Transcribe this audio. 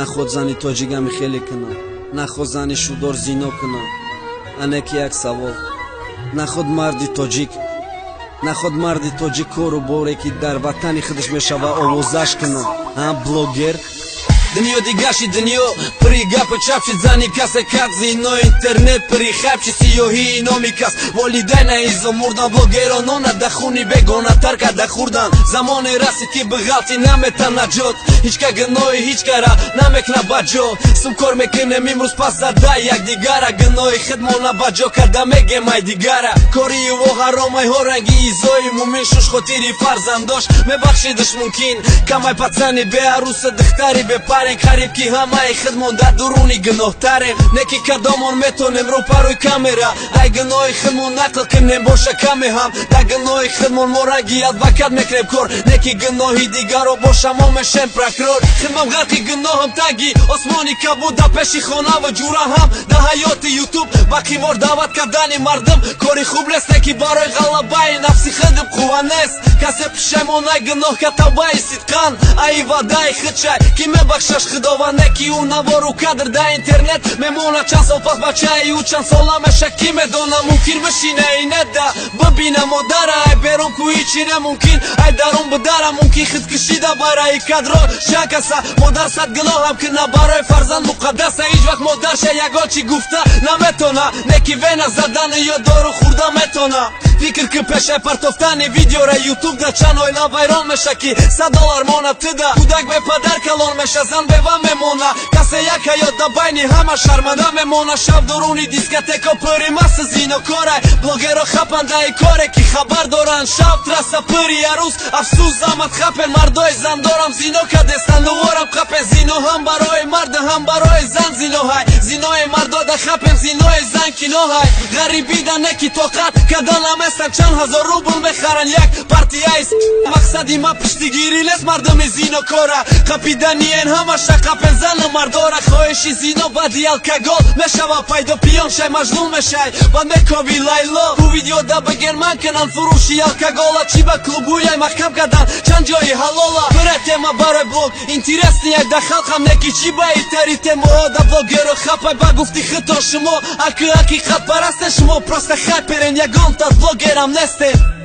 نخود زنی تاجیگمی خیلی کنم، نخود زنی شودار زینا کنم. انکی یک سوال، نخود مردی تاجیک، نخود مردی تاجیک کارو باره که در وطنی خودش میشوه آوازش کنم. بلوگر دنیا دیگشی دنیا پری گپ چپشی زنی کس کت زینا اینترنت پری خبشی سیاهی اینا میکس والدین ایزا مردن بلوگرانان دخونی بگانه تر که دخوردن زمان رسید که بغلطی نمیتن نجات هیچ که گناهی هیچ که را نمیکنه بجا سم کار میکنم امروز پس زده یک دیگره گناهی خدمانه بجا کرده میگه مای دیگره کاری و حرامای ها رنگی ایزای مومن شوش خاطری فرزنداش میبخشیدش ممکن کمای پتسنی به عروس دختری به قریب که همه خدمون در درونی گناه تریم نکی کدامون میتونیم رو پروی کامرا ای گناه خدمون نقل کنیم باشه کمی هم در گناه خدمون مرگی ادوکت میکنیم کار نکی گناهی دیگر رو باشه ما میشیم پرکرور خدمم غرقی گناه هم تنگی آسمانی که بود در پیشی خانه و جوره هم در حیات یوتیوب باقی مار دعوت کردن مردم کاری خوب نیست نکی برای غلبه نفسی خدم خوبه نیست کسی پشیمانه گناه که توبه صدقان ای وعده خدشه که میبخشش خداونده که اون نوارو کدر در اینترنت میمونه چند سال پس بچه ای او چند سال همشه کی میدونه ممکن بشینه اینه ده ببینه مادره ای بیرون که هیچی نممکن ای درون بدره ممکن خود کشیده برای کدرا شکسته مادر صد گناه هم کنه برای فرزند مقدسه هیچ وقت مادرشه یگاه چی گفته نمیتونه نکی وینه زدن یا دارو خورده میتونه فکر که پیشه پرتافتن ویدیو را یوتیوب در چند آیلا ویران میشه که $100 مانه تده کودک به پدر کلان میشه زن به و میمونه کسی یک حیات در بینی همه شرمنده میمونه شب درونی دیسکتیکا پری مست زینا کاره بلوگرها خپنده ای کاره که خبر دارن شب ترسه پری عروس افسوس زمت خپن مردای زن دارم زینا که دستن دوارم خپن زینا هم برای مرد هم برای زن زینا های زینای مردا در خپن زینای زن کینا های غریبی در نکی توقت کدن همستن چند هزار روبل میخرن یک پارتی ایس مقصدی ما پشتگیری نیست مردم زینا کاره خپیدنی این همه شقپ زن مرداره خواهشی زینا بدی الکگل میشوه پیدا پیان شای مجنون میشه بعد میکاوی لیلا تو ویدیو دا بگیر من کنن فروشی الکگل چی با کلوبوی محکم کردن چند جایی حلالا بره تیما برای بلوگ اینترستی یک در خلقم نکی چی با ایتری تیما دا بلوگرو خپای با گفتی خطا شما اکی خط پرست شما پرست خط پرین یگان تا بلوگرم نستیم